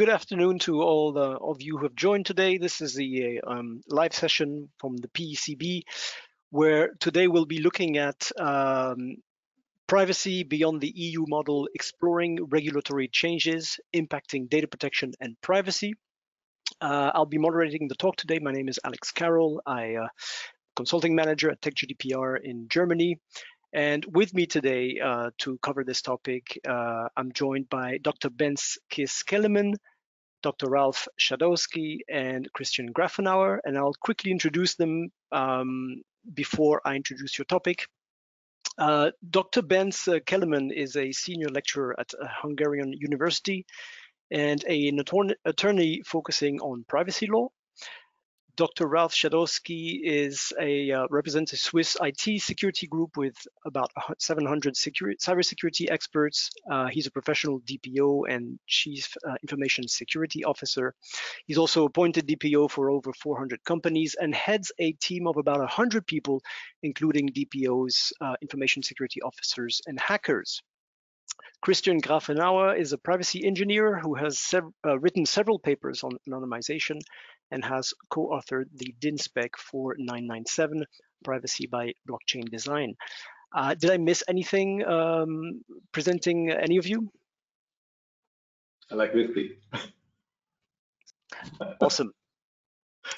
Good afternoon to all of you who have joined today. This is the live session from the PECB, where today we'll be looking at privacy beyond the EU model, exploring regulatory changes impacting data protection and privacy. I'll be moderating the talk today. My name is Alex Carroll. I'm consulting manager at TechGDPR in Germany. And with me today to cover this topic, I'm joined by Dr. Kis Kelemeb, Dr. Ralf Schadowski, and Christian Grafenauer. And I'll quickly introduce them before I introduce your topic. Dr. Bence Kelemeb is a senior lecturer at a Hungarian university and an attorney focusing on privacy law. Dr. Ralf Schadowski represents a Swiss IT security group with about 700 cybersecurity experts. He's a professional DPO and Chief Information Security Officer. He's also appointed DPO for over 400 companies and heads a team of about 100 people, including DPOs, information security officers, and hackers. Christian Grafenauer is a privacy engineer who has written several papers on anonymization and has co-authored the DIN spec for 997, Privacy by Blockchain Design. Did I miss anything presenting any of you? I like whiskey. Awesome.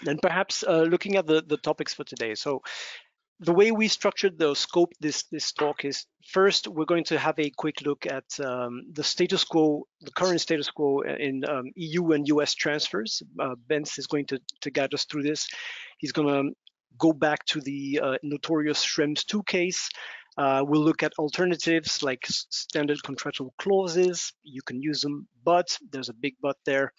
And perhaps looking at the topics for today. So the way we structured the scope this talk is, first, we're going to have a quick look at the status quo, the current status quo in EU and US transfers. Bence is going to guide us through this. He's going to go back to the notorious Schrems 2 case. We'll look at alternatives like standard contractual clauses. You can use them, but there's a big but there.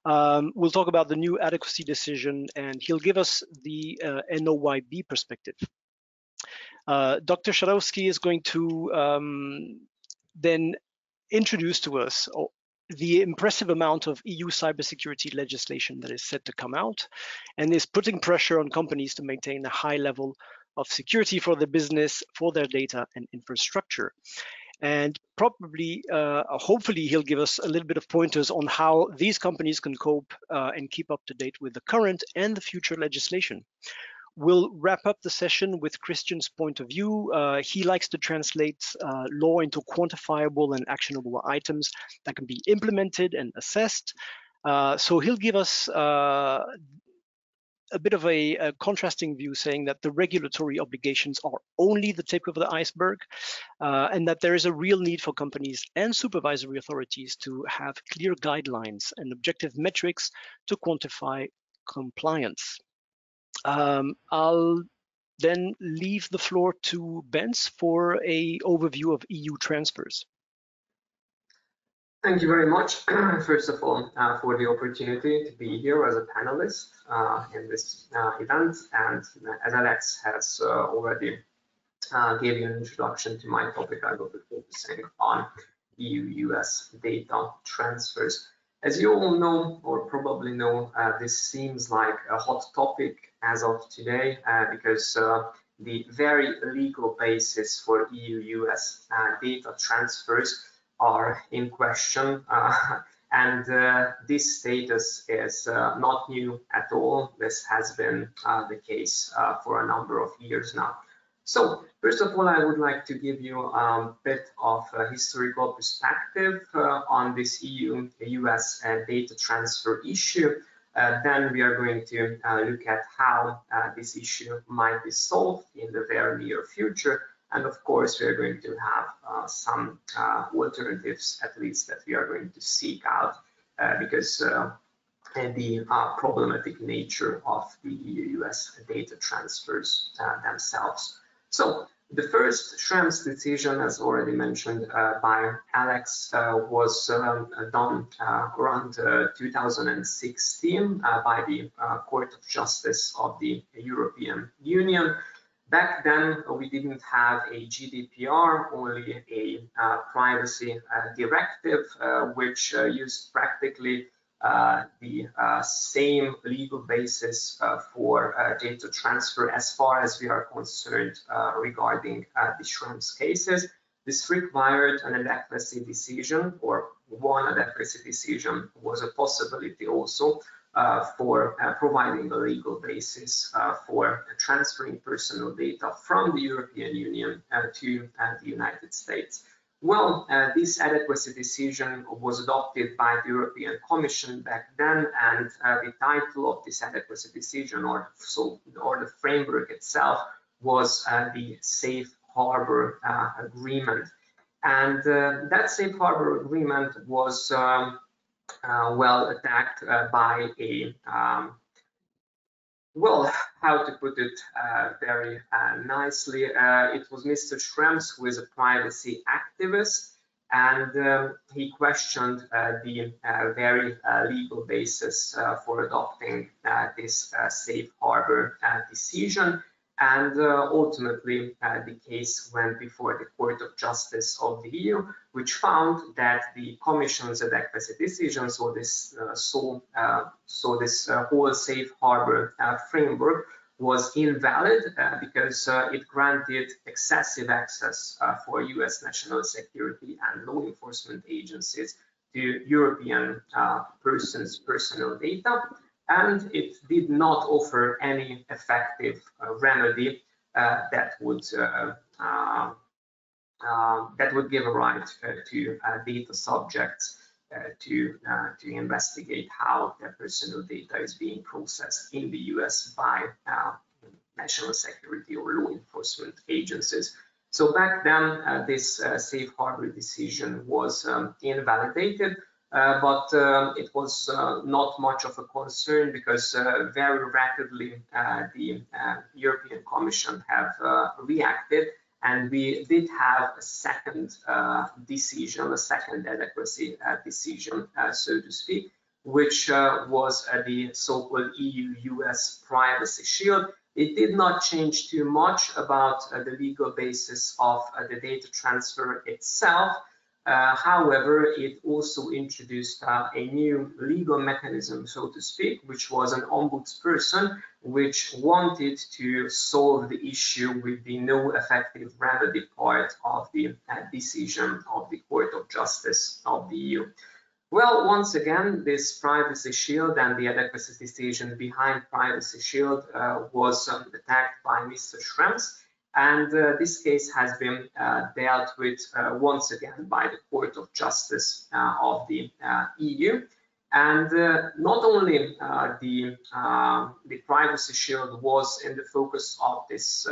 We'll talk about the new adequacy decision, and he'll give us the NOYB perspective. Dr. Schadowski is going to then introduce to us the impressive amount of EU cybersecurity legislation that is set to come out and is putting pressure on companies to maintain a high level of security for their business, for their data and infrastructure. And probably, hopefully, he'll give us a little bit of pointers on how these companies can cope and keep up to date with the current and the future legislation. We'll wrap up the session with Christian's point of view. He likes to translate law into quantifiable and actionable items that can be implemented and assessed. So he'll give us a bit of a contrasting view, saying that the regulatory obligations are only the tip of the iceberg, and that there is a real need for companies and supervisory authorities to have clear guidelines and objective metrics to quantify compliance. I'll then leave the floor to Bence for an overview of EU transfers. Thank you very much, first of all, for the opportunity to be here as a panelist in this event. And as Alex has already gave you an introduction to my topic, I will be focusing on EU-US data transfers. As you all know, or probably know, this seems like a hot topic as of today because the very legal basis for EU-US data transfers are in question, and this status is not new at all. This has been the case for a number of years now. So first of all, I would like to give you a bit of a historical perspective on this EU-US data transfer issue. Then we are going to look at how this issue might be solved in the very near future. And of course, we are going to have some alternatives, at least, that we are going to seek out because the problematic nature of the EU-US data transfers themselves. So the first Schrems decision, as already mentioned by Alex, was done around 2016 by the Court of Justice of the European Union. Back then, we didn't have a GDPR, only a privacy directive, which used practically the same legal basis for data transfer as far as we are concerned regarding the Schrems cases. This required an adequacy decision, or one adequacy decision was a possibility also for providing a legal basis for transferring personal data from the European Union to the United States. Well, this adequacy decision was adopted by the European Commission back then, and the title of this adequacy decision, or the framework itself, was the Safe Harbor Agreement. And that Safe Harbor Agreement was well attacked by a well, how to put it very nicely, it was Mr. Schrems, who is a privacy activist, and he questioned the very legal basis for adopting this safe harbor decision. And ultimately, the case went before the Court of Justice of the EU, which found that the Commission's adequacy decision, so this whole safe harbor framework, was invalid because it granted excessive access for US national security and law enforcement agencies to European persons' personal data, and it did not offer any effective remedy that would give a right to data subjects to investigate how their personal data is being processed in the US by national security or law enforcement agencies. So back then, this safe harbor decision was invalidated. But it was not much of a concern because very rapidly the European Commission have reacted, and we did have a second decision, a second adequacy decision, so to speak, which was the so-called EU-US Privacy Shield. It did not change too much about the legal basis of the data transfer itself. However, it also introduced a new legal mechanism, so to speak, which was an ombudsperson, which wanted to solve the issue with the no effective remedy part of the decision of the Court of Justice of the EU. Well, once again, this Privacy Shield and the adequacy decision behind Privacy Shield was attacked by Mr. Schrems. And this case has been dealt with once again by the Court of Justice of the EU. And not only the Privacy Shield was in the focus of this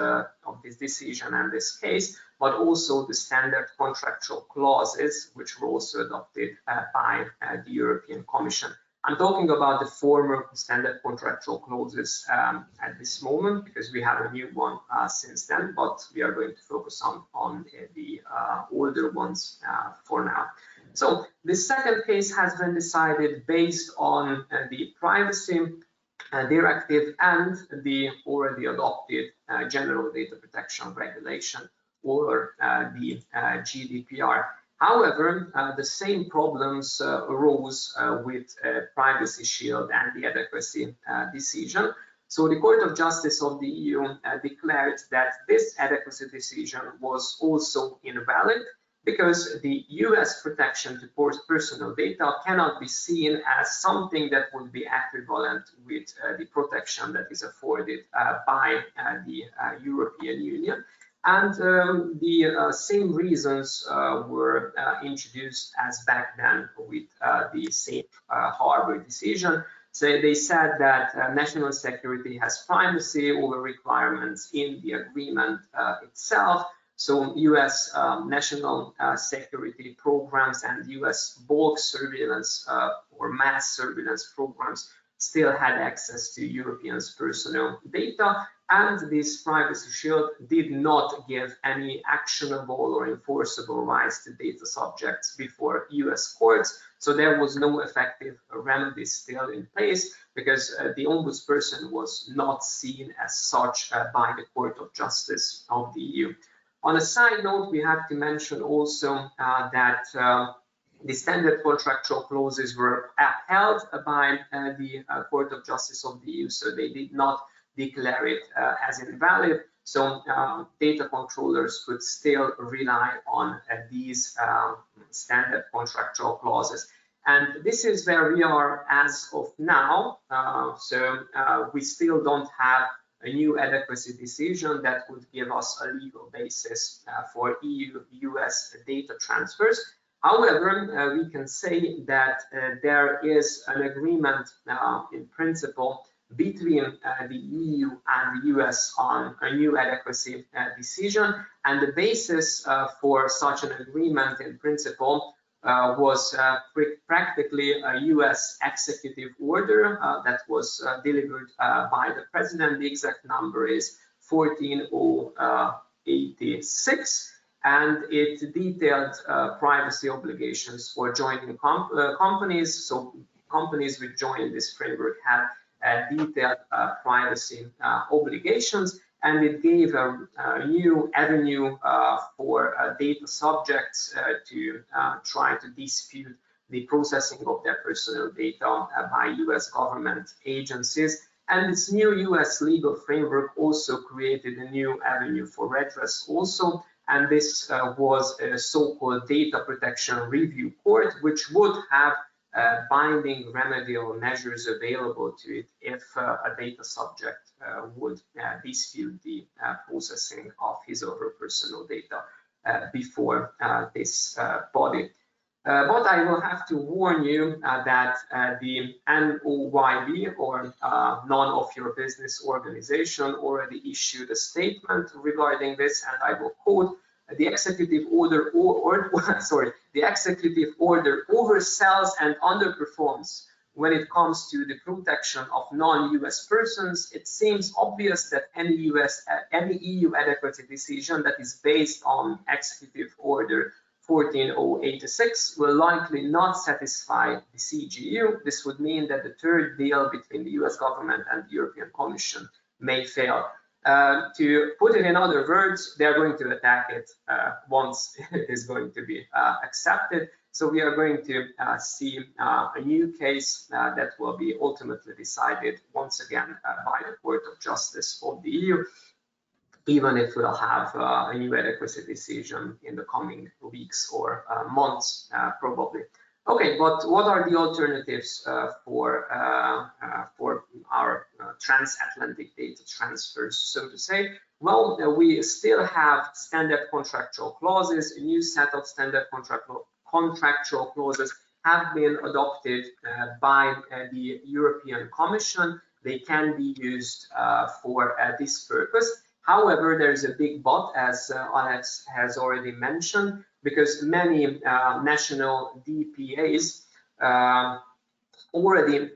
decision and this case, but also the standard contractual clauses, which were also adopted by the European Commission. I'm talking about the former standard contractual clauses at this moment, because we have a new one since then, but we are going to focus on the older ones for now. So the second case has been decided based on the privacy directive and the already adopted General Data Protection Regulation, or the GDPR. However, the same problems arose with Privacy Shield and the adequacy decision. So the Court of Justice of the EU declared that this adequacy decision was also invalid because the US protection to personal data cannot be seen as something that would be equivalent with the protection that is afforded by the European Union. And the same reasons were introduced as back then with the Safe Harbor decision. So they said that national security has primacy over requirements in the agreement itself. So US national security programs and US bulk surveillance or mass surveillance programs still had access to Europeans' personal data, and this Privacy Shield did not give any actionable or enforceable rights to data subjects before US courts. So there was no effective remedy still in place because the ombudsperson was not seen as such by the Court of Justice of the EU. On a side note, we have to mention also that the standard contractual clauses were upheld by the Court of Justice of the EU, so they did not declare it as invalid. So data controllers could still rely on these standard contractual clauses. And this is where we are as of now. We still don't have a new adequacy decision that would give us a legal basis for EU-US data transfers. However, we can say that there is an agreement in principle between the EU and the US on a new adequacy decision, and the basis for such an agreement in principle was practically a US executive order that was delivered by the president. The exact number is 14086, and it detailed privacy obligations for joining companies. So companies which joined this framework had detailed privacy obligations, and it gave a new avenue for data subjects to try to dispute the processing of their personal data by US government agencies. And this new US legal framework also created a new avenue for redress also, and this was a so-called data protection review court, which would have binding remedial measures available to it if a data subject would dispute the processing of his or her personal data before this body. But I will have to warn you that the NOYB, or None of Your Business Organization, already issued a statement regarding this, and I will quote: the executive order the executive order oversells and underperforms when it comes to the protection of non-US persons. It seems obvious that any EU adequacy decision that is based on executive order 14086 will likely not satisfy the CGU. This would mean that the third deal between the US government and the European Commission may fail. To put it in other words, they're going to attack it once it is going to be accepted. So we are going to see a new case that will be ultimately decided once again by the Court of Justice of the EU, even if we'll have a new adequacy decision in the coming weeks or months, probably. Okay, but what are the alternatives for our transatlantic data transfers, so to say? Well, we still have standard contractual clauses. A new set of standard contractual clauses have been adopted by the European Commission. They can be used for this purpose. However, there is a big but, as Alex has already mentioned, because many national DPAs already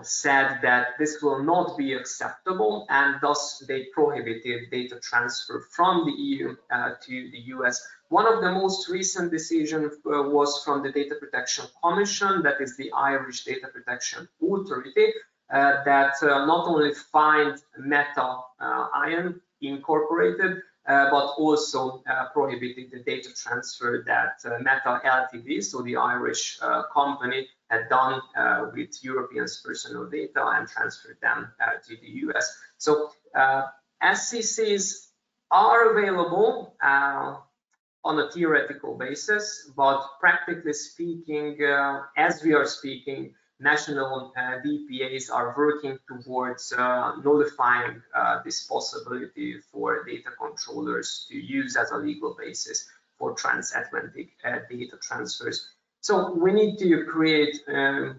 said that this will not be acceptable, and thus they prohibited data transfer from the EU to the US. One of the most recent decisions was from the Data Protection Commission, that is the Irish Data Protection Authority, that not only fined Meta Ion Incorporated, but also prohibited the data transfer that Meta Ltd, so the Irish company, had done with Europeans' personal data and transferred them to the US. So SCCs are available on a theoretical basis, but practically speaking, as we are speaking, national DPAs are working towards nullifying this possibility for data controllers to use as a legal basis for transatlantic data transfers. So we need to create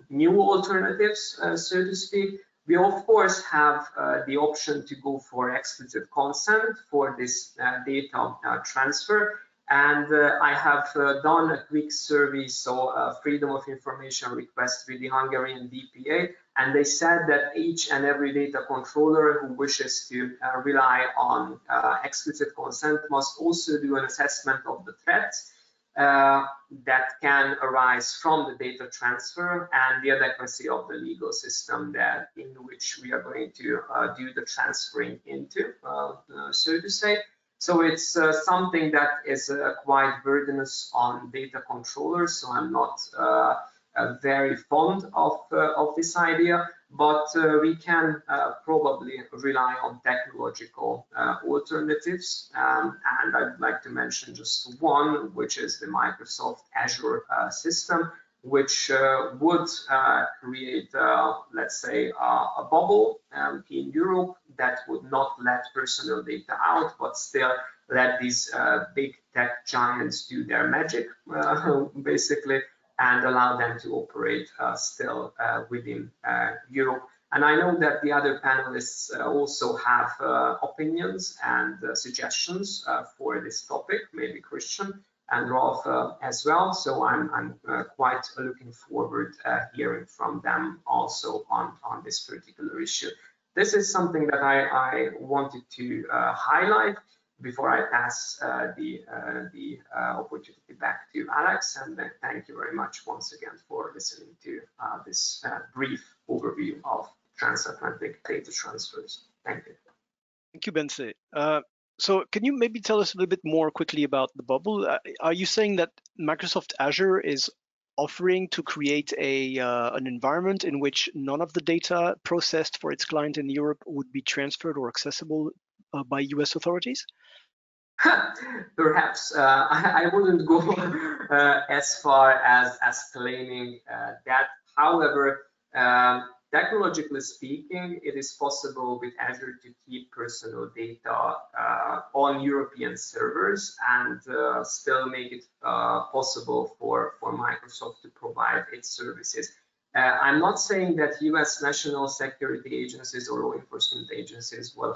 new alternatives, so to speak. We of course have the option to go for explicit consent for this data transfer. And I have done a quick survey, so freedom of information request with the Hungarian DPA, and they said that each and every data controller who wishes to rely on explicit consent must also do an assessment of the threats that can arise from the data transfer and the adequacy of the legal system that in which we are going to do the transferring into, so to say. So it's something that is quite burdenous on data controllers, so I'm not very fond of this idea, but we can probably rely on technological alternatives. And I'd like to mention just one, which is the Microsoft Azure system, which would create, let's say, a bubble in Europe that would not let personal data out, but still let these big tech giants do their magic, basically, and allow them to operate still within Europe. And I know that the other panelists also have opinions and suggestions for this topic, maybe Christian and Ralf as well. So I'm quite looking forward hearing from them also on this particular issue. This is something that I wanted to highlight before I pass the opportunity back to Alex. And then thank you very much once again for listening to this brief overview of transatlantic data transfers. Thank you. Thank you, Bence. So can you maybe tell us a little bit more quickly about the bubble? Are you saying that Microsoft Azure is offering to create an environment in which none of the data processed for its client in Europe would be transferred or accessible by US authorities? Perhaps I wouldn't go as far as claiming that. However, technologically speaking, it is possible with Azure to keep personal data on European servers and still make it possible for Microsoft to provide its services. I'm not saying that US national security agencies or law enforcement agencies will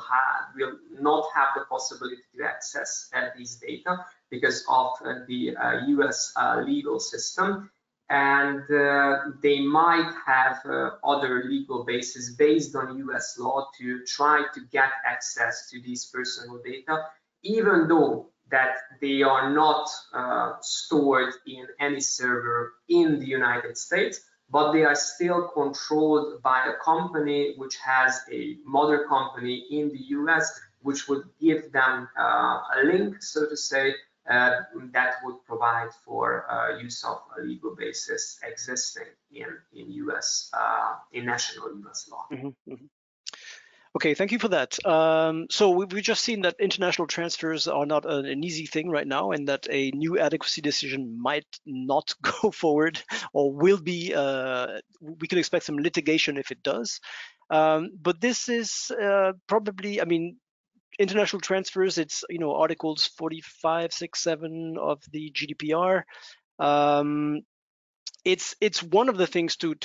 not have the possibility to access these data because of the US legal system. And they might have other legal bases based on US law to try to get access to these personal data, even though that they are not stored in any server in the United States, but they are still controlled by a company which has a mother company in the US, which would give them a link, so to say, that would provide for use of a legal basis existing in US, in national US law. Mm-hmm, mm-hmm. Okay, thank you for that. So we've just seen that international transfers are not an easy thing right now, and that a new adequacy decision might not go forward, or will be. We could expect some litigation if it does. But this is probably, I mean, international transfers. It's Articles 45, 6, 7 of the GDPR. It's one of the things to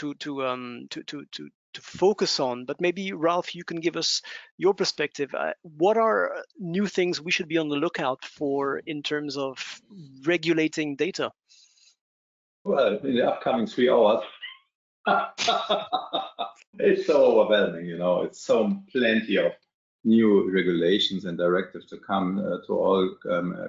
focus on, but maybe Ralf, you can give us your perspective. What are new things we should be on the lookout for in terms of regulating data? Well, in the upcoming 3 hours, it's so overwhelming, it's so plenty of new regulations and directives to come to all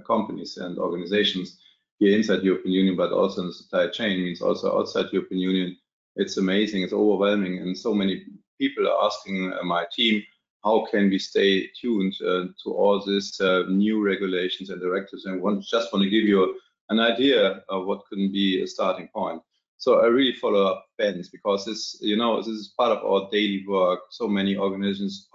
companies and organizations here inside the European Union, but also in the supply chain, means also outside the European Union. It's amazing, it's overwhelming, and so many people are asking my team, how can we stay tuned to all these new regulations and directives? And just want to give you an idea of what could be a starting point. So I really follow up Bence, because this is part of our daily work. So many organizations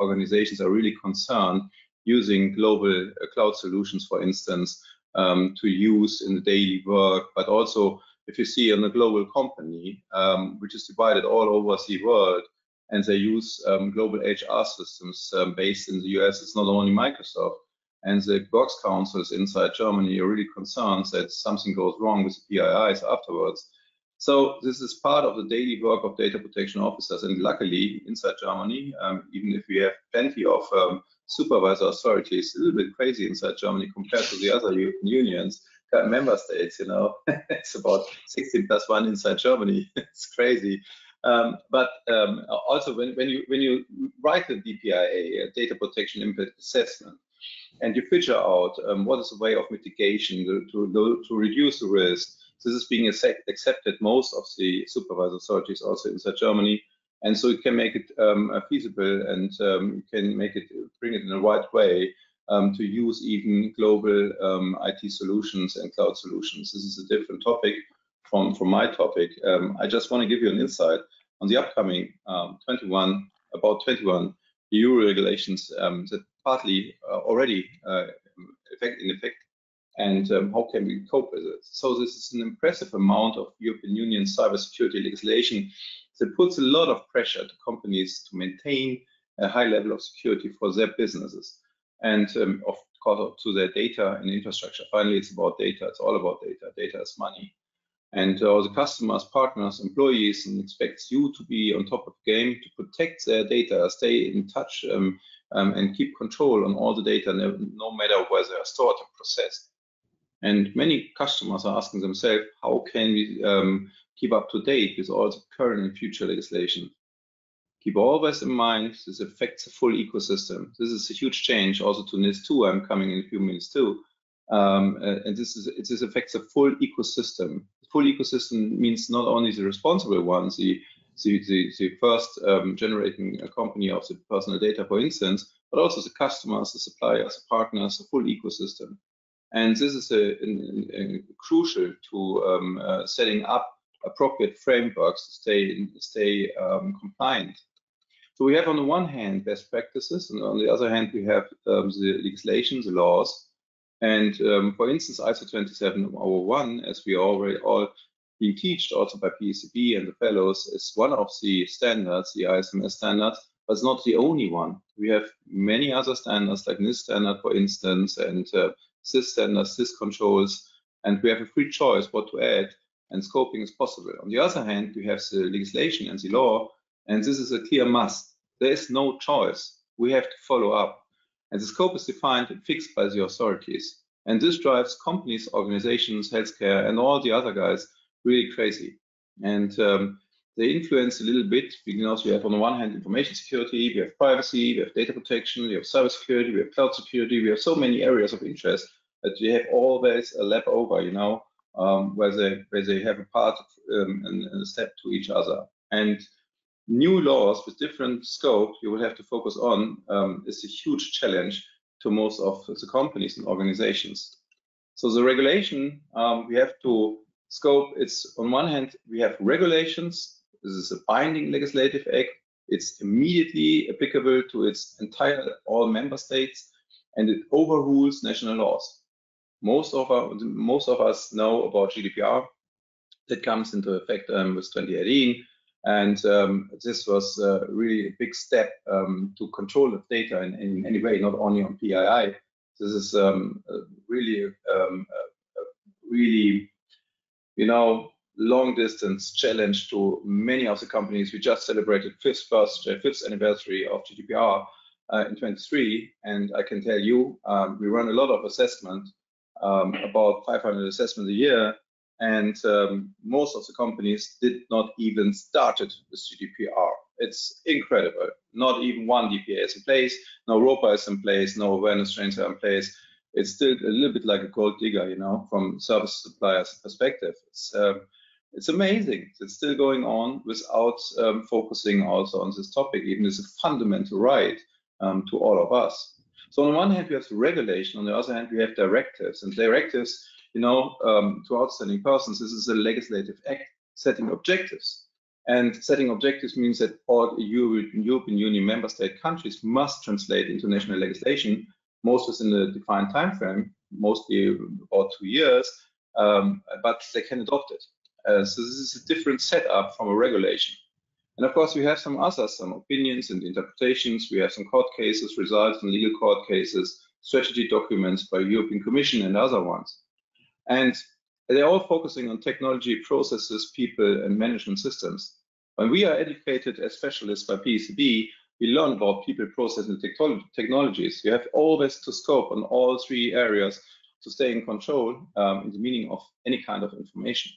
are really concerned using global cloud solutions, for instance, to use in the daily work, but also if you see on a global company, which is divided all over the world, and they use global HR systems based in the US, it's not only Microsoft. And the Works councils inside Germany are really concerned that something goes wrong with the PIIs afterwards. So this is part of the daily work of data protection officers. And luckily, inside Germany, even if we have plenty of supervisor authorities, a little bit crazy inside Germany compared to the other European unions, member states, it's about 16+1 inside Germany. It's crazy. But also when you write the DPIA, data protection impact assessment, and you figure out what is the way of mitigation to reduce the risk, this is being accepted most of the supervisor authorities also inside Germany, and so it can make it feasible, and can bring it in the right way to use even global IT solutions and cloud solutions. This is a different topic. from my topic. I just want to give you an insight on the upcoming 21 EU regulations that partly already in effect, and how can we cope with it? So this is an impressive amount of European Union cybersecurity legislation that puts a lot of pressure to companies to maintain a high level of security for their businesses, and of course to their data and infrastructure. Finally, it's about data. It's all about data. Data is money. And the customers, partners, employees, and expects you to be on top of the game to protect their data, stay in touch, and keep control on all the data, no matter where they are stored and processed. And many customers are asking themselves, how can we keep up to date with all the current and future legislation? Keep always in mind this affects the full ecosystem. This is a huge change also to NIS2. I'm coming in a few minutes too. And this affects the full ecosystem. The full ecosystem means not only the responsible ones, the first generating a company of the personal data, for instance, but also the customers, the suppliers, the partners, the full ecosystem. And this is crucial to setting up appropriate frameworks to stay compliant. So we have on the one hand best practices, and on the other hand we have the legislation, the laws. And for instance, ISO 27001, as we already all being taught also by PCB and the fellows, is one of the standards, the ISMS standards, but it's not the only one. We have many other standards like NIS standard, for instance, and SIS standards, SIS controls, and we have a free choice what to add, and scoping is possible. On the other hand, we have the legislation and the law, and this is a clear must. There is no choice. We have to follow up. And the scope is defined and fixed by the authorities. And this drives companies, organizations, healthcare, and all the other guys really crazy. And they influence a little bit because we have on the one hand information security, we have privacy, we have data protection, we have cybersecurity, we have cloud security, we have so many areas of interest that we have always a lap over, you know, where they have a part and a step to each other. And new laws with different scope you will have to focus on is a huge challenge to most of the companies and organizations. So the regulation we have to scope, it's on one hand we have regulations. This is a binding legislative act. It's immediately applicable to its entire all member states, and it overrules national laws. Most of us know about GDPR. That comes into effect with 2018. And this was really a big step to control the data in any way, not only on PII. This is really, you know, long distance challenge to many of the companies. We just celebrated 5th anniversary of GDPR in 23, and I can tell you, we run a lot of assessment, about 500 assessments a year. And most of the companies did not even started with GDPR. It's incredible. Not even one DPA is in place, no ROPA is in place, no awareness trains are in place. It's still a little bit like a gold digger, you know, from service suppliers' perspective. It's amazing. It's still going on without focusing also on this topic, even as a fundamental right to all of us. So on the one hand, we have the regulation. On the other hand, we have directives. And directives, you know, to outstanding persons, this is a legislative act setting objectives. And setting objectives means that all European Union member state countries must translate into national legislation, most within the defined time frame, mostly about 2 years, but they can adopt it. So this is a different setup from a regulation. And of course, we have some opinions and interpretations. We have some court cases, results in legal court cases, strategy documents by European Commission and other ones. And they're all focusing on technology, processes, people, and management systems. When we are educated as specialists by PCB, we learn about people, process, and technologies. You have always to scope on all 3 areas to stay in control in the meaning of any kind of information.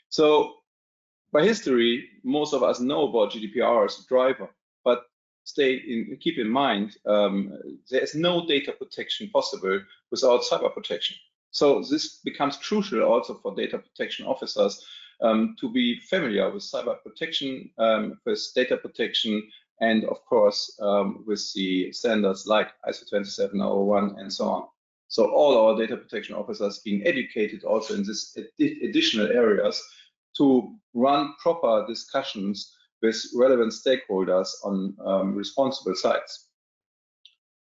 So by history, most of us know about GDPR as a driver, but keep in mind, there is no data protection possible without cyber protection. So this becomes crucial also for data protection officers to be familiar with cyber protection, with data protection, and of course with the standards like ISO 27001 and so on. So all our data protection officers being educated also in this additional areas to run proper discussions with relevant stakeholders on responsible sites.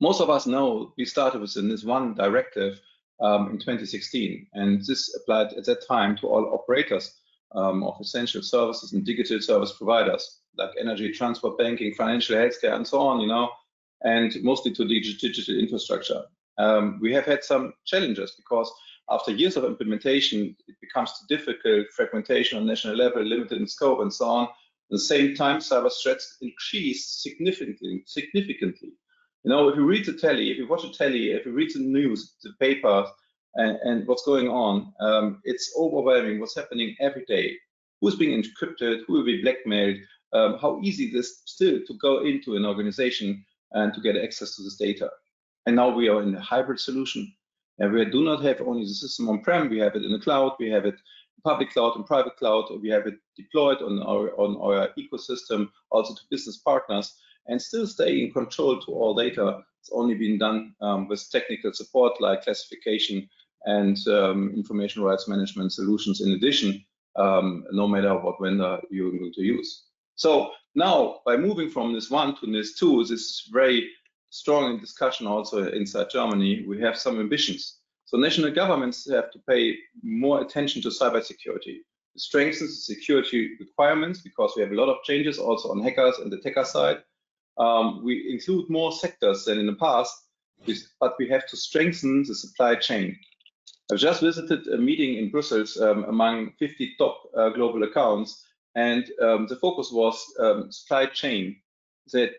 Most of us know we started with this one directive in 2016, and this applied at that time to all operators of essential services and digital service providers like energy, transport, banking, financial, healthcare, and so on, and mostly to digital infrastructure. We have had some challenges because after years of implementation, it becomes too difficult, fragmentation on national level, limited in scope, and so on. At the same time, cyber threats increased significantly. If you read the telly, if you watch the telly, if you read the news, the papers, and what's going on, it's overwhelming what's happening every day. Who's being encrypted, who will be blackmailed, how easy it is still to go into an organization and to get access to this data. And now we are in a hybrid solution, and we do not have only the system on-prem, we have it in the cloud, we have it in public cloud and private cloud, we have it deployed on our ecosystem, also to business partners, and still stay in control to all data. It's only been done with technical support like classification and information rights management solutions in addition, no matter what vendor you're going to use. So now, by moving from NIS1 to NIS2, this is very strong in discussion also inside Germany. We have some ambitions. So national governments have to pay more attention to cybersecurity. It strengthens the security requirements because we have a lot of changes also on hackers and the attacker side. We include more sectors than in the past, but we have to strengthen the supply chain. I've just visited a meeting in Brussels among 50 top global accounts, and the focus was supply chain. That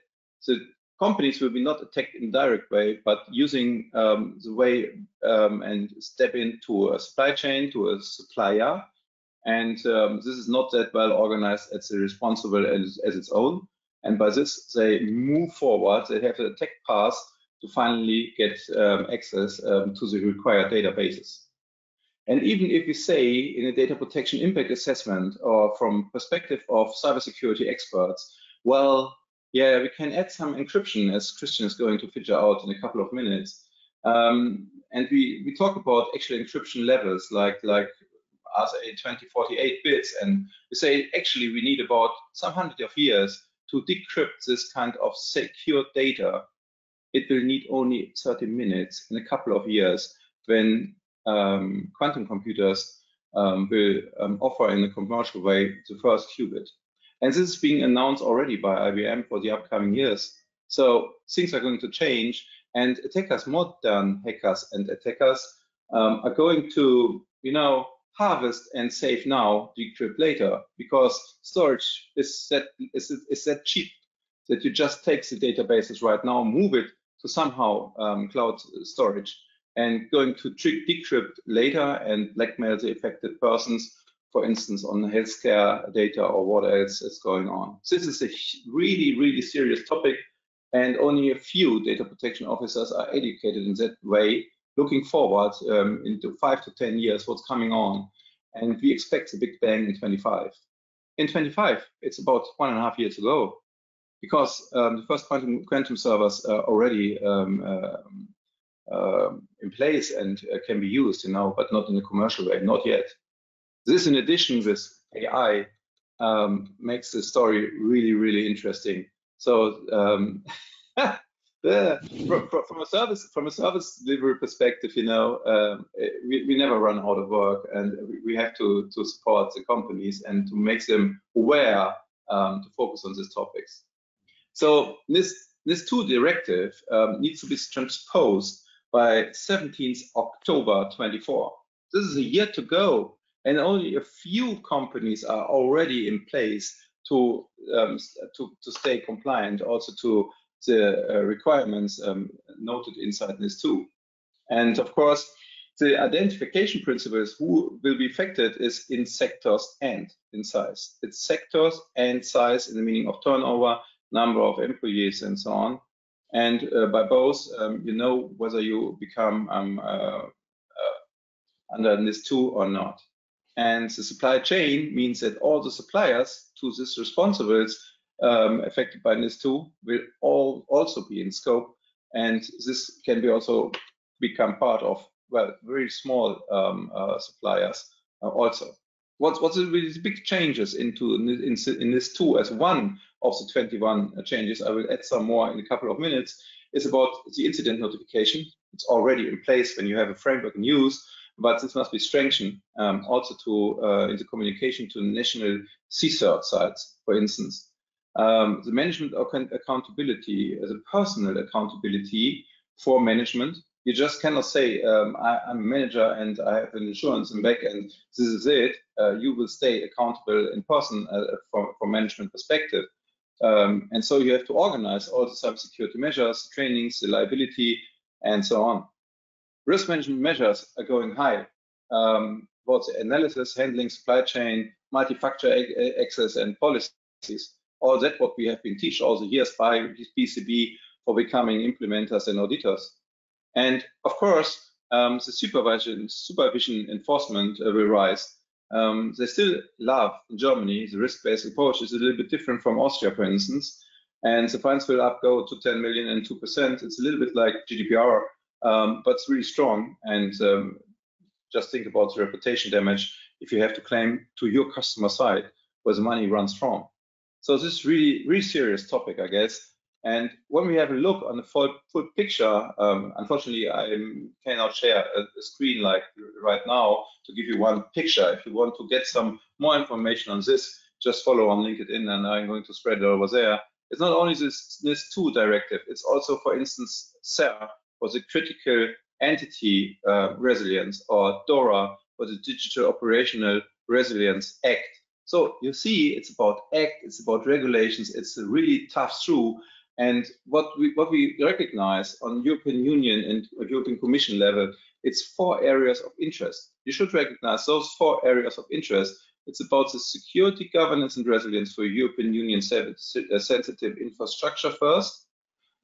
the companies will be not attacked in direct way, but using the way and step into a supply chain to a supplier. And this is not that well organized as responsible as its own. And by this, they move forward. They have a tech path to finally get access to the required databases. And even if we say in a data protection impact assessment or from perspective of cybersecurity experts, well, yeah, we can add some encryption, as Christian is going to figure out in a couple of minutes. And we talk about actual encryption levels like RSA 2048 bits, and we say actually we need about some hundred of years to decrypt this kind of secure data. It will need only 30 minutes in a couple of years when quantum computers will offer in a commercial way the first qubit. And this is being announced already by IBM for the upcoming years. So things are going to change, and attackers, modern hackers and attackers, are going to, harvest and save now, decrypt later, because storage is that cheap that you just take the databases right now, move it to somehow cloud storage, and going to decrypt later and blackmail the affected persons, for instance, on healthcare data or what else is going on. So this is a really, really serious topic, and only a few data protection officers are educated in that way, looking forward into 5 to 10 years, what's coming on. And we expect a big bang in 25. In 25, it's about 1.5 years ago, because the first quantum servers are already in place and can be used, but not in a commercial way, not yet. This, in addition with AI, makes the story really, really interesting. So from a service delivery perspective, we never run out of work, and we have to support the companies and to make them aware to focus on these topics. So this NIS2 directive needs to be transposed by 17th October 24. This is a year to go, and only a few companies are already in place to stay compliant, also to the requirements noted inside NIS2. And of course, the identification principles who will be affected is in sectors and in size. It's sectors and size in the meaning of turnover, number of employees, and so on. And by both, whether you become under NIS2 or not. And the supply chain means that all the suppliers to this responsibles affected by NIS2 will all also be in scope. And this can be also become part of, well, very small suppliers also. What's the really big changes in this too, as one of the 21 changes, I will add some more in a couple of minutes, is about the incident notification. It's already in place when you have a framework in use, but this must be strengthened also to in the communication to national CSERT sites, for instance. The management accountability, the personal accountability for management. You just cannot say, I'm a manager and I have an insurance in back and this is it. You will stay accountable in person from management perspective. And so you have to organize all the cybersecurity measures, trainings, the liability, and so on. Risk management measures are going high. About the analysis, handling, supply chain, multi-factor access, and policies. All that what we have been taught all the years by PCB for becoming implementers and auditors. And of course, the supervision enforcement will rise. They still love in Germany, the risk-based approach is a little bit different from Austria, for instance. And the fines will go to 10 million and 2%. It's a little bit like GDPR, but it's really strong. And just think about the reputation damage if you have to claim to your customer side where the money runs from. So this is really serious topic, I guess. And when we have a look on the full picture, unfortunately, I cannot share a screen like right now to give you one picture. If you want to get some more information on this, just follow on LinkedIn and I'm going to spread it over there. It's not only this NIS2 directive, it's also, for instance, SER for the critical entity resilience, or DORA for the Digital Operational Resilience Act. So you see, it's about act, it's about regulations, it's a really tough through. And what we recognize on European Union and European Commission level, it's 4 areas of interest. You should recognize those 4 areas of interest. It's about the security, governance, and resilience for European Union sensitive infrastructure first.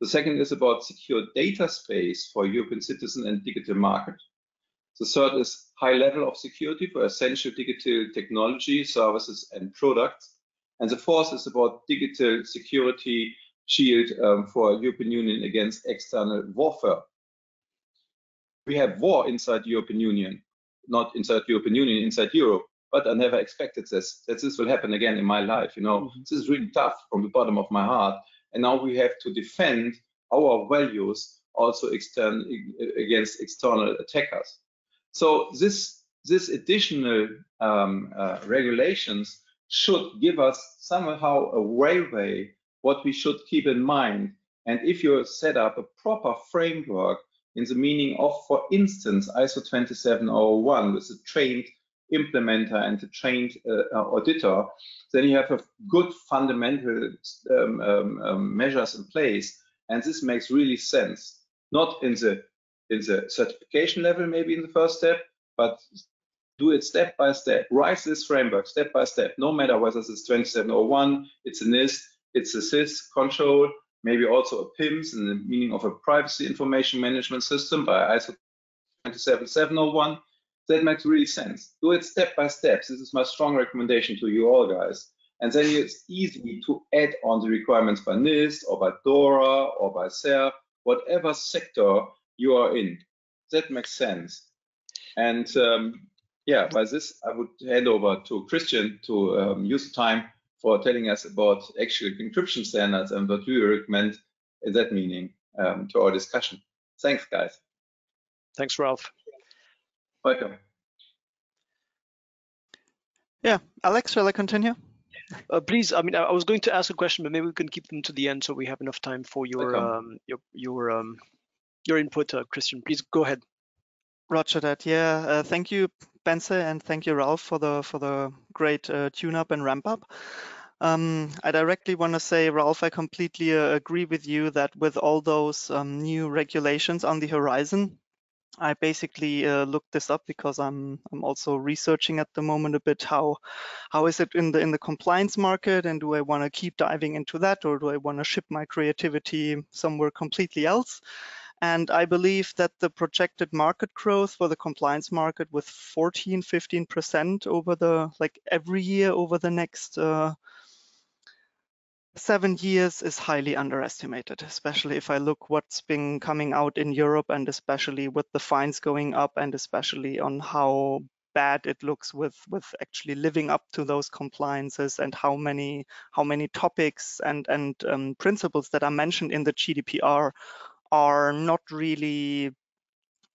The second is about secure data space for European citizen and digital market. The third is high level of security for essential digital technology, services, and products. And the fourth is about digital security shield for European Union against external warfare. We have war inside the European Union, not inside the European Union, inside Europe, but I never expected that this will happen again in my life. You know, This is really tough from the bottom of my heart. And now we have to defend our values also against external attackers. So this additional regulations should give us somehow a railway what we should keep in mind. And if you set up a proper framework in the meaning of, for instance, ISO 27001 with a trained implementer and a trained auditor, then you have a good fundamental measures in place. And this makes really sense, not in the certification level, maybe in the first step, but do it step by step. Write this framework step by step, no matter whether it's 2701, it's a NIST, it's a SIS control, maybe also a PIMS in the meaning of a privacy information management system by ISO 27701. That makes really sense. Do it step by step. This is my strong recommendation to you all, guys. And then it's easy to add on the requirements by NIST or by DORA or by SER, whatever sector you are in. That makes sense. And yeah, by this, I would hand over to Christian to use the time for telling us about actual encryption standards and what we recommend in that meaning to our discussion. Thanks, guys. Thanks, Ralf. Welcome. Yeah, Alex, shall I continue? Please, I mean, I was going to ask a question, but maybe we can keep them to the end so we have enough time for your input, Christian. Please go ahead. Roger that. Yeah, thank you, Bence, and thank you, Ralf, for the great tune-up and ramp-up. I directly want to say, Ralf, I completely agree with you that with all those new regulations on the horizon, I basically looked this up because I'm also researching at the moment a bit how is it in the compliance market, and do I want to keep diving into that, or do I want to ship my creativity somewhere completely else? And I believe that the projected market growth for the compliance market with 14-15% over every year over the next 7 years is highly underestimated, especially if I look what's been coming out in Europe, and especially with the fines going up, and especially on how bad it looks with actually living up to those compliances, and how many topics and principles that are mentioned in the GDPR are not really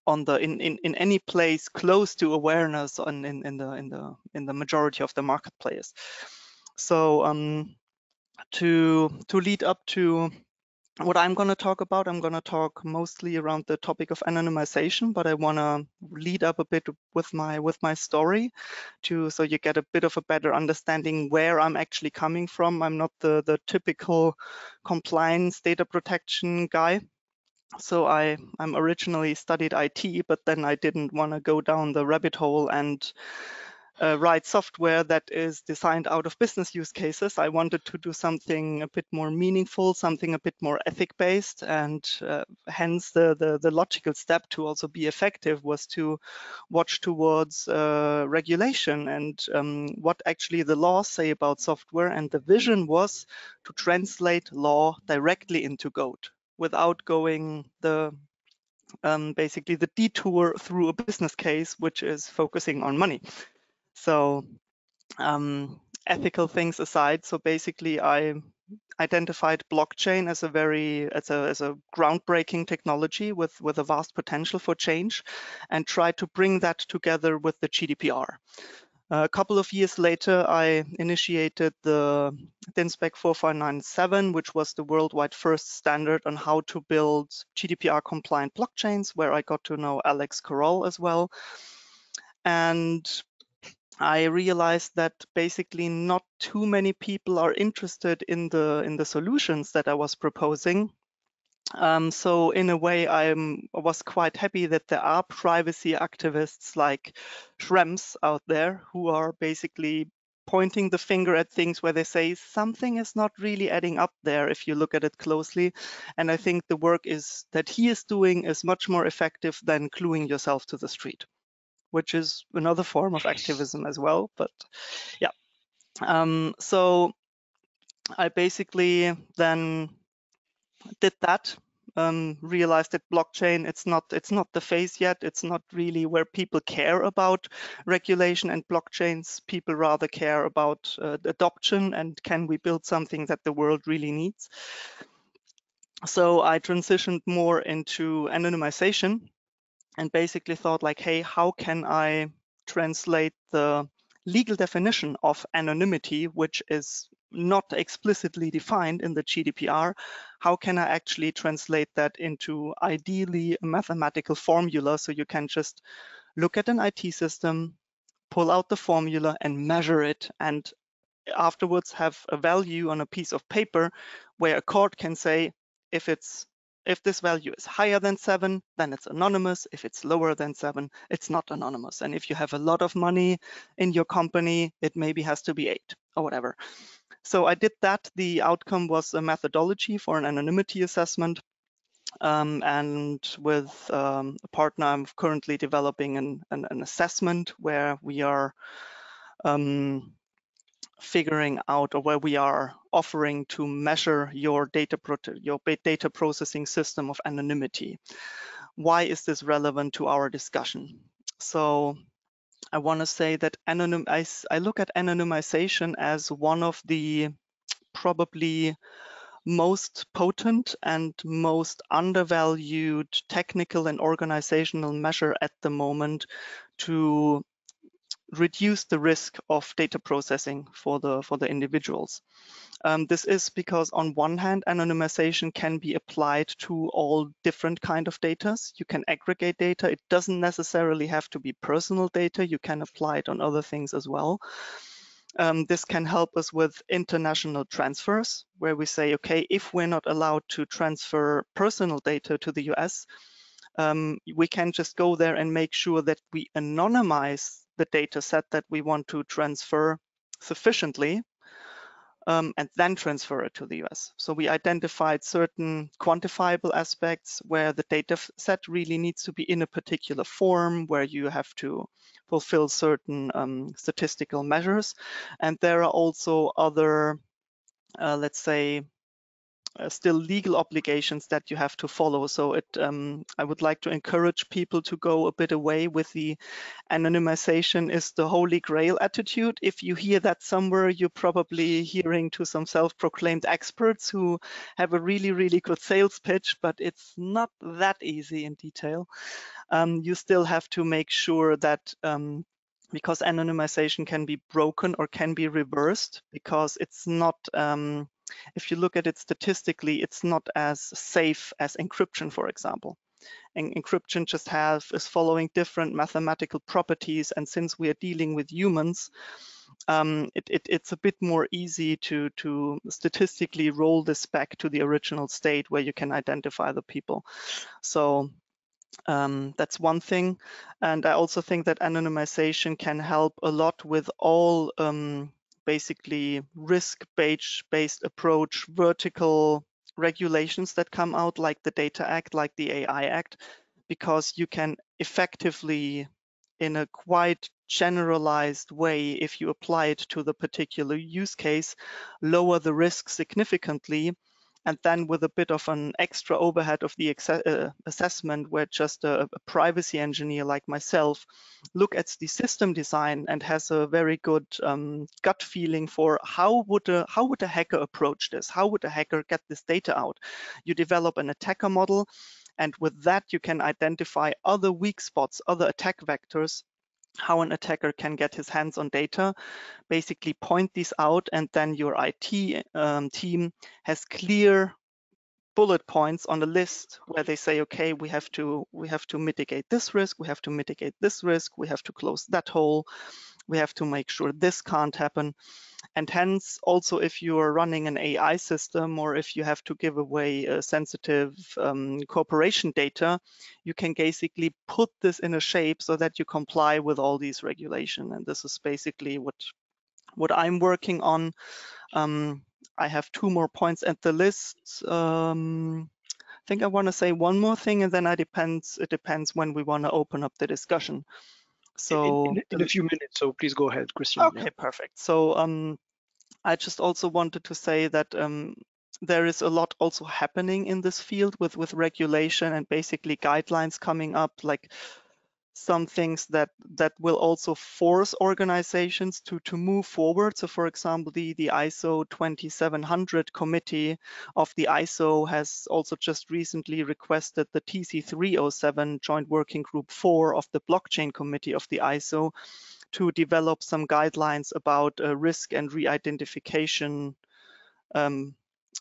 on the in any place close to awareness in the majority of the market players. So to lead up to what I'm going to talk about, I'm going to talk mostly around the topic of anonymization, but I want to lead up a bit with my story so you get a bit of a better understanding where I'm actually coming from. I'm not the typical compliance data protection guy. So I'm originally studied IT, but then I didn't want to go down the rabbit hole and write software that is designed out of business use cases. I wanted to do something a bit more meaningful, something a bit more ethic-based, and hence the logical step to also be effective was to watch towards regulation and what actually the laws say about software. And the vision was to translate law directly into code without going basically the detour through a business case, which is focusing on money. So ethical things aside, so basically I identified blockchain as a groundbreaking technology with a vast potential for change, and tried to bring that together with the GDPR. A couple of years later, I initiated the DIN-SPEC 4597, which was the worldwide first standard on how to build GDPR-compliant blockchains, where I got to know Alex Carroll as well. And I realized that basically not too many people are interested in the solutions that I was proposing. So in a way, I was quite happy that there are privacy activists like Schrems out there who are basically pointing the finger at things where they say something is not really adding up there if you look at it closely. And I think the work that he is doing is much more effective than gluing yourself to the street, which is another form of activism as well. But yeah, so I basically then did that. Realized that blockchain, it's not the phase yet. It's not really where people care about regulation and blockchains. People rather care about adoption and can we build something that the world really needs. So I transitioned more into anonymization and basically thought like, hey, how can I translate the legal definition of anonymity, which is not explicitly defined in the GDPR, how can I actually translate that into ideally a mathematical formula so you can just look at an IT system, pull out the formula and measure it, and afterwards have a value on a piece of paper where a court can say if this value is higher than 7, then it's anonymous. If it's lower than 7, it's not anonymous. And if you have a lot of money in your company, it maybe has to be 8 or whatever. So I did that. The outcome was a methodology for an anonymity assessment. And with a partner, I'm currently developing an assessment where we are figuring out, or where we are offering to measure your data processing system of anonymity. Why is this relevant to our discussion? So I want to say that I look at anonymization as one of the probably most potent and most undervalued technical and organizational measure at the moment to reduce the risk of data processing for the individuals. This is because on one hand, anonymization can be applied to all different kind of data. You can aggregate data. It doesn't necessarily have to be personal data. You can apply it on other things as well. This can help us with international transfers, where we say, okay, if we're not allowed to transfer personal data to the US, we can just go there and make sure that we anonymize the data set that we want to transfer sufficiently, and then transfer it to the US. So we identified certain quantifiable aspects where the data set really needs to be in a particular form, where you have to fulfill certain statistical measures. And there are also other let's say, still legal obligations that you have to follow. So I would like to encourage people to go a bit away with the anonymization is the holy grail attitude. If you hear that somewhere, you're probably hearing to some self-proclaimed experts who have a really, really good sales pitch, but it's not that easy in detail. You still have to make sure that because anonymization can be broken or can be reversed, because it's not, if you look at it statistically, it's not as safe as encryption, for example. And encryption just is following different mathematical properties, and since we are dealing with humans, it's a bit more easy to statistically roll this back to the original state where you can identify the people. So that's one thing. And I also think that anonymization can help a lot with all basically risk-based approach, vertical regulations that come out, like the Data Act, like the AI Act, because you can effectively, in a quite generalized way, if you apply it to the particular use case, lower the risk significantly. And then with a bit of an extra overhead of the assessment, where just a privacy engineer like myself look at the system design and has a very good gut feeling for how would a hacker approach this? How would a hacker get this data out? You develop an attacker model, and with that you can identify other weak spots, other attack vectors, how an attacker can get his hands on data, basically point these out, and then your IT team has clear bullet points on the list where they say, okay, we have to mitigate this risk, we have to mitigate this risk, we have to close that hole, we have to make sure this can't happen. And hence, also, if you are running an AI system, or if you have to give away sensitive corporation data, you can basically put this in a shape so that you comply with all these regulations. And this is basically what I'm working on. I have 2 more points at the list. I think I want to say one more thing, and then it depends when we want to open up the discussion. So in a few minutes, so please go ahead, Christian. Okay, yeah. Perfect. So I just also wanted to say that there is a lot also happening in this field with regulation and basically guidelines coming up, like some things that will also force organizations to move forward. So for example, the ISO 20700 committee of the ISO has also just recently requested the TC 307 Joint Working Group 4 of the blockchain committee of the ISO to develop some guidelines about risk and re-identification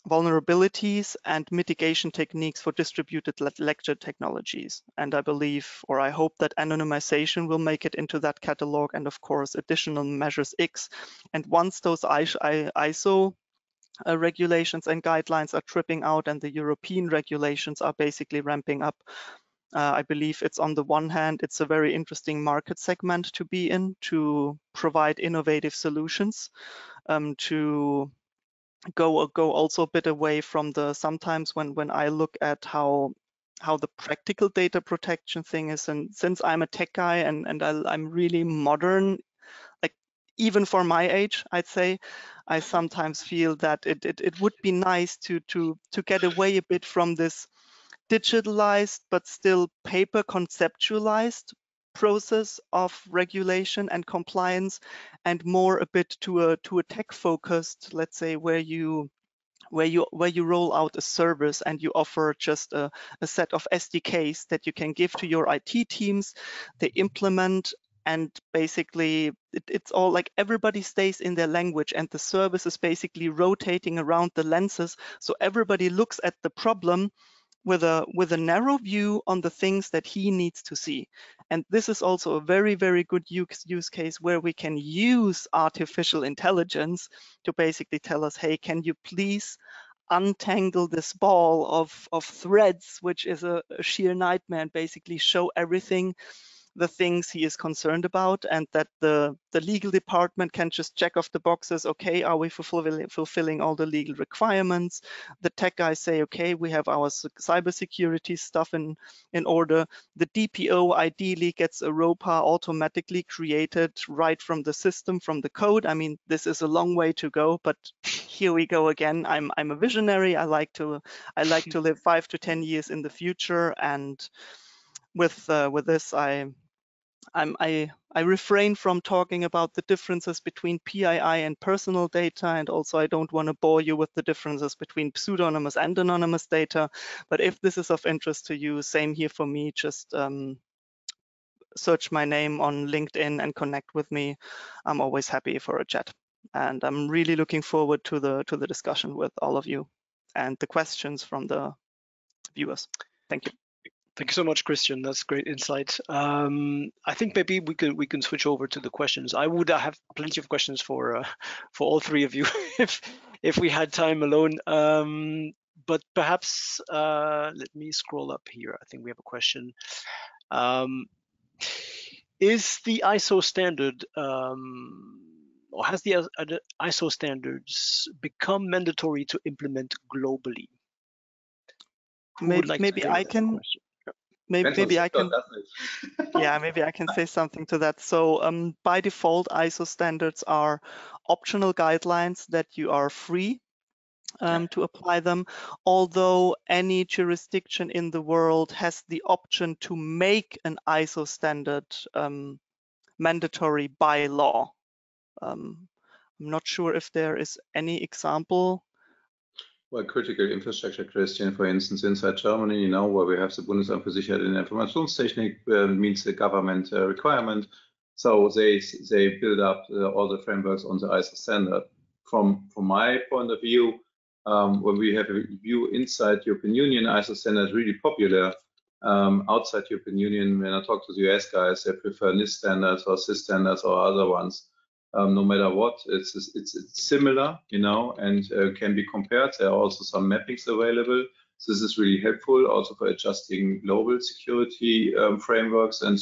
vulnerabilities and mitigation techniques for distributed ledger technologies. And I believe, or I hope, that anonymization will make it into that catalog, and of course additional measures X. And once those ISO regulations and guidelines are tripping out and the European regulations are basically ramping up, I believe it's, on the one hand, it's a very interesting market segment to be in, to provide innovative solutions, to go also a bit away from the, sometimes when I look at how the practical data protection thing is, and since I'm a tech guy and I'm really modern, like even for my age, I'd say, I sometimes feel that it would be nice to get away a bit from this digitalized but still paper conceptualized process of regulation and compliance, and more a bit to a tech focused, let's say, where you roll out a service and you offer just a set of SDKs that you can give to your IT teams. They implement, and basically it's all like everybody stays in their language, and the service is basically rotating around the lenses, so everybody looks at the problem with a narrow view on the things that he needs to see. And this is also a very, very good use case where we can use artificial intelligence to basically tell us, hey, can you please untangle this ball of threads, which is a sheer nightmare, and basically show everything the things he is concerned about, and that the legal department can just check off the boxes. Okay, are we fulfilling all the legal requirements? The tech guys say, okay, we have our cybersecurity stuff in order. The DPO ideally gets a ROPA automatically created right from the system, from the code. I mean, this is a long way to go, but here we go again. I'm a visionary. I like to live 5 to 10 years in the future, and with this, I refrain from talking about the differences between PII and personal data, and also I don't want to bore you with the differences between pseudonymous and anonymous data. But if this is of interest to you, same here for me. Just search my name on LinkedIn and connect with me. I'm always happy for a chat, and I'm really looking forward to the discussion with all of you and the questions from the viewers. Thank you. Thank you so much, Christian. That's great insight. I think maybe we can switch over to the questions. I would have plenty of questions for all three of you if we had time alone. But perhaps let me scroll up here. I think we have a question. Is the ISO standard or has the ISO standards become mandatory to implement globally? Maybe I can. Maybe I can. Yeah, maybe I can say something to that. So by default, ISO standards are optional guidelines that you are free to apply them, although any jurisdiction in the world has the option to make an ISO standard mandatory by law. I'm not sure if there is any example. Well, critical infrastructure, Christian, for instance, inside Germany, you know, where we have the Bundesamt für Sicherheit in Informationstechnik, means the government requirement. So they build up all the frameworks on the ISO standard. From my point of view, when we have a view inside European Union, ISO standard is really popular. Outside European Union, when I talk to the US guys, they prefer NIST standards or CIS standards or other ones. No matter what, it's similar, you know, and can be compared. There are also some mappings available. So this is really helpful also for adjusting global security frameworks and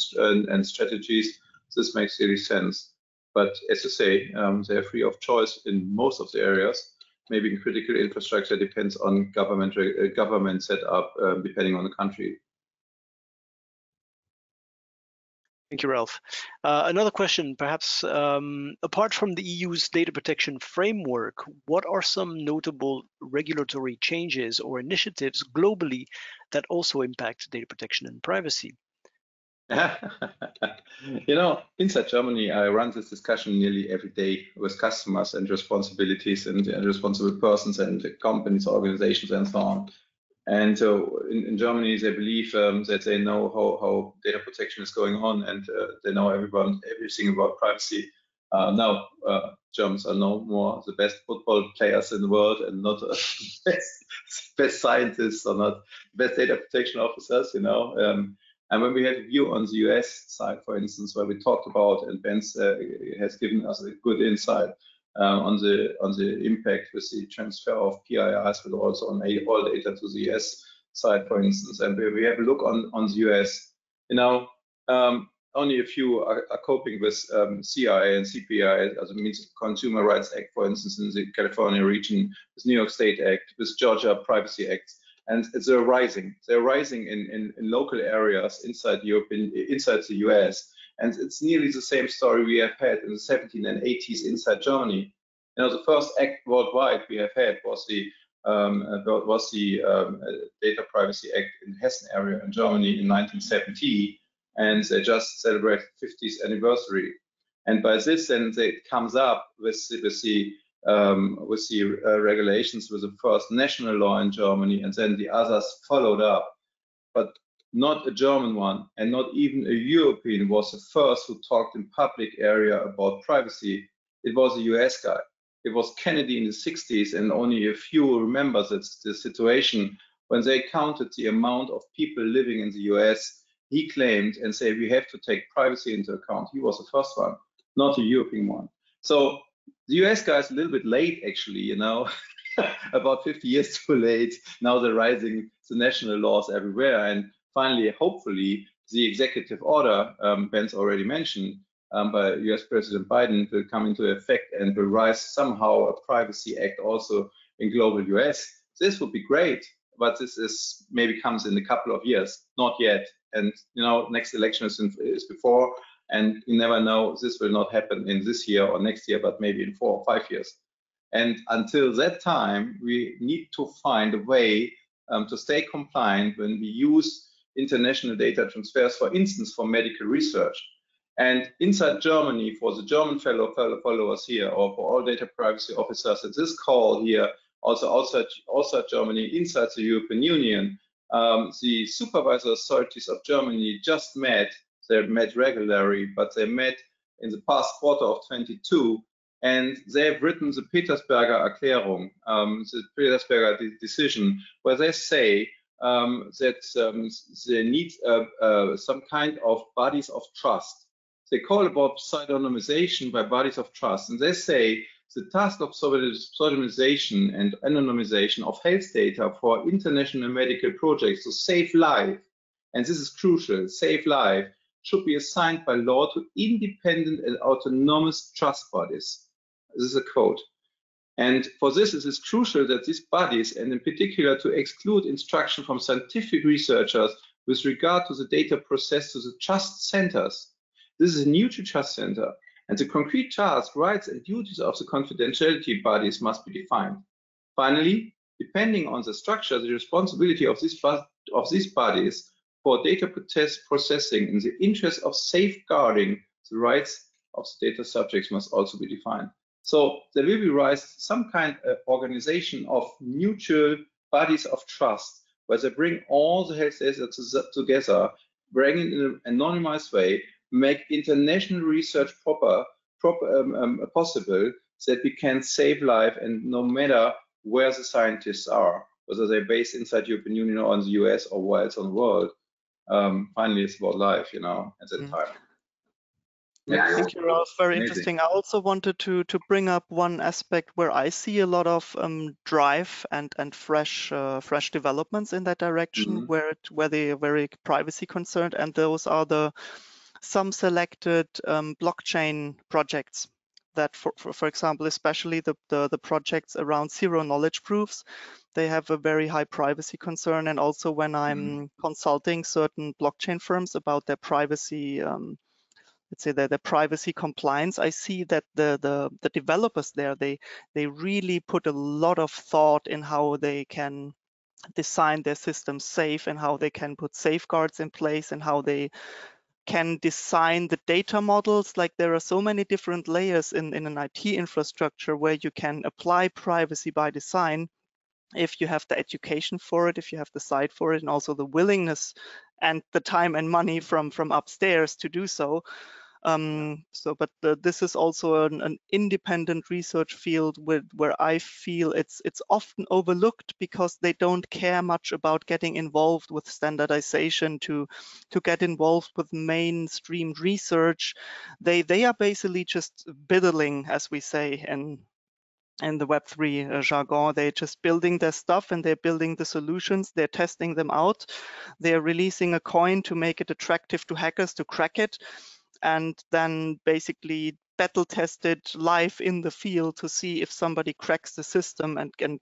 strategies. This makes really sense. But as you say, they are free of choice in most of the areas. Maybe in critical infrastructure depends on government setup, depending on the country. Thank you, Ralf. Another question, perhaps, apart from the EU's data protection framework, what are some notable regulatory changes or initiatives globally that also impact data protection and privacy? You know, inside Germany, I run this discussion nearly every day with customers and responsibilities and responsible persons and companies, organizations, and so on. And so in Germany, they believe that they know how data protection is going on, and they know everything about privacy. Now, Germans are no more the best football players in the world, and not the best scientists, or not best data protection officers, you know. And when we had a view on the US side, for instance, where we talked about, and Bence has given us a good insight on the impact with the transfer of PIIs, but also on all data to the US side, for instance. And we have a look on the US. You know, only a few are coping with CI and CPI, as it means Consumer Rights Act, for instance, in the California region, with New York State Act, with Georgia Privacy Act. And they're rising. They're rising in local areas inside the US. And it's nearly the same story we have had in the 70s and 80s inside Germany. You know, the first act worldwide we have had was the Data Privacy Act in Hessen area in Germany in 1970, and they just celebrated 50th anniversary. And by this, then it comes up with the regulations, with the first national law in Germany, and then the others followed up. But not a German one, and not even a European was the first who talked in public area about privacy. It was a US guy. It was Kennedy in the 60s, and only a few remember the situation when they counted the amount of people living in the US. He claimed and said we have to take privacy into account. He was the first one, not a European one. So the US guy is a little bit late, actually, you know, about 50 years too late. Now they're rising the national laws everywhere, and finally, hopefully, the executive order Bence already mentioned by US President Biden will come into effect and will rise somehow a privacy act also in global US. This would be great, but this is maybe comes in a couple of years, not yet. And next election is before, and you never know, this will not happen in this year or next year, but maybe in 4 or 5 years. And until that time, we need to find a way to stay compliant when we use international data transfers, for instance, for medical research. And inside Germany, for the German followers here, or for all data privacy officers at this call here, also outside Germany, inside the European Union, the supervisory authorities of Germany just met. They met regularly, but they met in the past quarter of 22, and they have written the Petersberger Erklärung, the Petersberger decision, where they say that they need some kind of bodies of trust. They call about pseudonymization by bodies of trust, and they say the task of pseudonymization and anonymization of health data for international medical projects to save life, and this is crucial, save life, should be assigned by law to independent and autonomous trust bodies. This is a quote. And for this, it is crucial that these bodies, and in particular to exclude instruction from scientific researchers with regard to the data processed to the trust centers. This is a neutral trust center, and the concrete tasks, rights, and duties of the confidentiality bodies must be defined. Finally, depending on the structure, the responsibility of these bodies for data processing in the interest of safeguarding the rights of the data subjects must also be defined. So there will be raised some kind of organization of mutual bodies of trust, where they bring all the health data together, bring it in an anonymized way, make international research possible, so that we can save life, and no matter where the scientists are, whether they're based inside the European Union or in the US or where else in the world. Finally, it's about life, at that time. Yeah, thank you, Ralf. Very amazing. interesting. I also wanted to bring up one aspect where I see a lot of drive and fresh developments in that direction, where they are very privacy concerned, and those are some selected blockchain projects that, for example, especially the projects around zero knowledge proofs, they have a very high privacy concern. And also when I'm consulting certain blockchain firms about their privacy, let's say their privacy compliance, I see that the developers there, they really put a lot of thought in how they can design their systems safe, and how they can put safeguards in place, and how they can design the data models. Like, there are so many different layers in an IT infrastructure where you can apply privacy by design if you have the education for it, if you have the site for it, and also the willingness and the time and money from upstairs to do so. This is also an independent research field where I feel it's often overlooked, because they don't care much about getting involved with standardization, to get involved with mainstream research. They are basically just biddling, as we say in the Web3 jargon. They're just building their stuff, and they're building the solutions. They're testing them out. They're releasing a coin to make it attractive to hackers to crack it, and then basically battle test it live in the field to see if somebody cracks the system and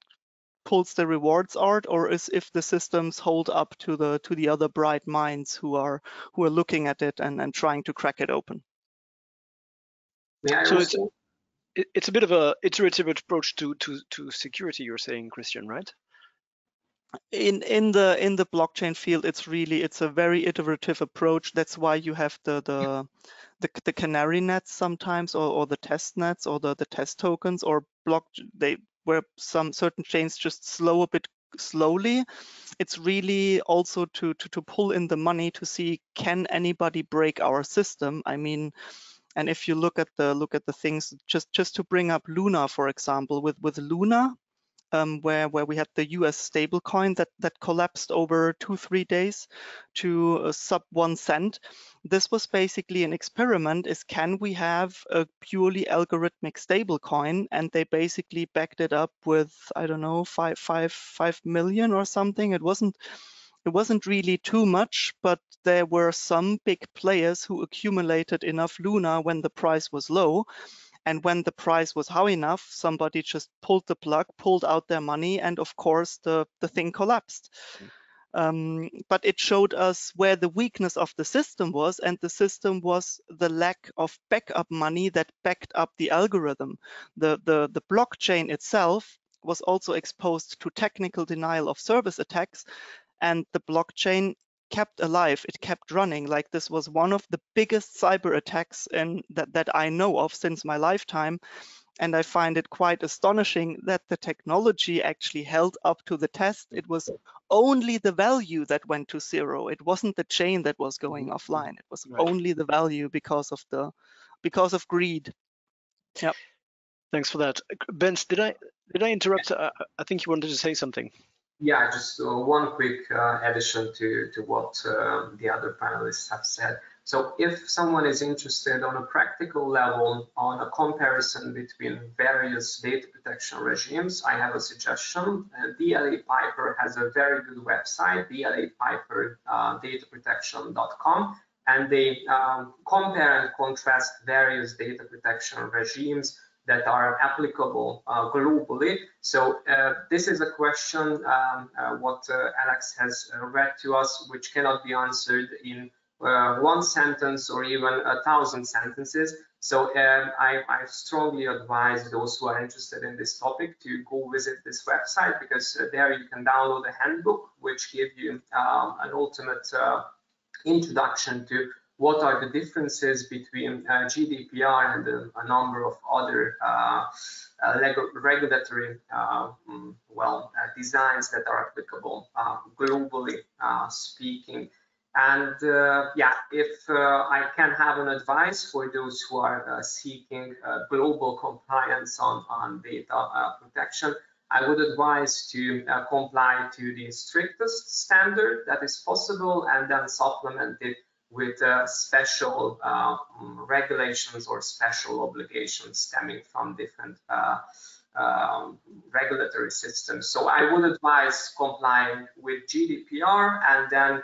pulls the rewards out, or if the systems hold up to the other bright minds who are looking at it and trying to crack it open. Yeah, so it's a bit of a iterative approach to security, you're saying, Christian, right? In the blockchain field, it's a very iterative approach. That's why you have the canary nets sometimes, or the test nets, or the test tokens, or where some certain chains just slow a bit slowly. It's really also to pull in the money to see, can anybody break our system? I mean, and if you look at the things, just to bring up Luna, for example, with Luna, where we had the US stablecoin that collapsed over 2-3 days to sub 1 cent. This was basically an experiment: can we have a purely algorithmic stablecoin? And they basically backed it up with, I don't know, 5 million or something. It wasn't It wasn't really too much, but there were some big players who accumulated enough Luna when the price was low. And when the price was high enough, somebody just pulled the plug, pulled out their money, and of course the thing collapsed. But it showed us where the weakness of the system was, and the system was the lack of backup money that backed up the algorithm. The blockchain itself was also exposed to technical denial of service attacks, and the blockchain kept alive, it kept running. Like, this was one of the biggest cyber attacks that I know of since my lifetime. And I find it quite astonishing that the technology actually held up to the test. It was only the value that went to zero. It wasn't the chain that was going offline. It was only the value because of greed. Yep. Thanks for that. Bence, did I interrupt? I think you wanted to say something. Yeah, just one quick addition to what the other panelists have said. So if someone is interested on a practical level on a comparison between various data protection regimes, I have a suggestion. DLA Piper has a very good website, dlapiper.dataprotection.com, and they compare and contrast various data protection regimes that are applicable globally. So this is a question, what Alex has read to us, which cannot be answered in one sentence or even 1,000 sentences. So I strongly advise those who are interested in this topic to go visit this website, because there you can download a handbook which gives you an ultimate introduction to what are the differences between GDPR and a number of other regulatory designs that are applicable globally speaking. And yeah, if I can have an advice for those who are seeking global compliance on data protection, I would advise to comply to the strictest standard that is possible, and then supplement it with special regulations or special obligations stemming from different regulatory systems. So I would advise complying with GDPR, and then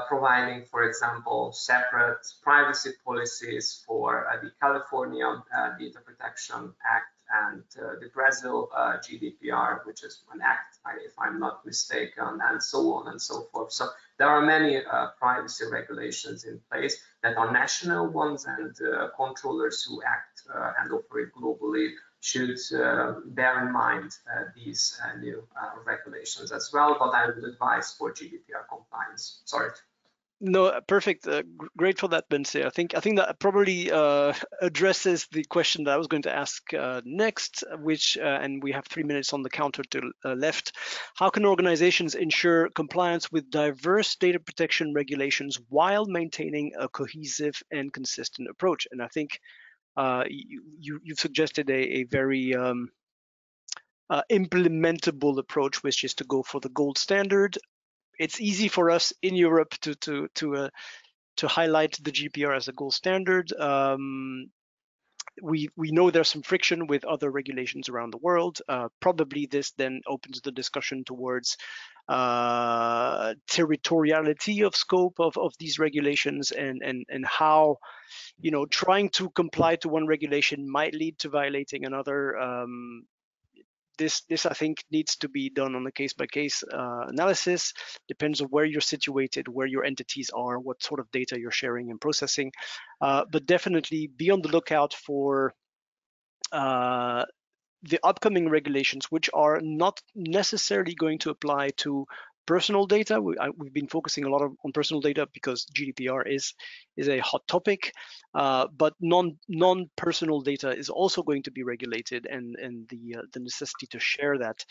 providing, for example, separate privacy policies for the California Data Protection Act and the Brazil GDPR, which is an act, if I'm not mistaken, and so on and so forth. So there are many privacy regulations in place that are national ones, and controllers who act and operate globally should bear in mind these new regulations as well. But I would advise for GDPR compliance. Sorry. No, perfect. Great for that, Bence. I think that probably addresses the question that I was going to ask next, which, and we have 3 minutes on the counter to left. How can organizations ensure compliance with diverse data protection regulations while maintaining a cohesive and consistent approach? And I think you've suggested a very implementable approach, which is to go for the gold standard. It's easy for us in Europe to highlight the GDPR as a gold standard. We know there's some friction with other regulations around the world. Probably this then opens the discussion towards territoriality of scope of these regulations, and how, you know, trying to comply to one regulation might lead to violating another. This I think needs to be done on a case-by-case analysis. Depends on where you're situated, where your entities are, what sort of data you're sharing and processing. But definitely be on the lookout for the upcoming regulations, which are not necessarily going to apply to personal data. We've been focusing a lot on personal data because GDPR is a hot topic, but non-personal data is also going to be regulated, and the necessity to share that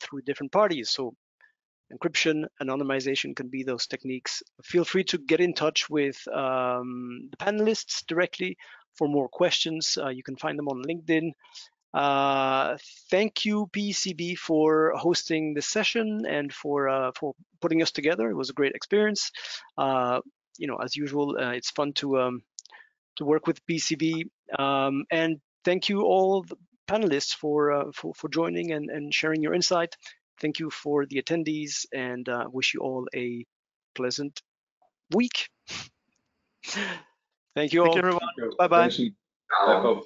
through different parties. So encryption, anonymization can be those techniques. Feel free to get in touch with the panelists directly for more questions. You can find them on LinkedIn. Thank you, PCB, for hosting this session and for putting us together. It was a great experience. You know, as usual, it's fun to work with PCB. And thank you all the panelists for joining and sharing your insight. Thank you for the attendees, and wish you all a pleasant week. Thank you all. Thank you, everyone. Bye-bye. Bye.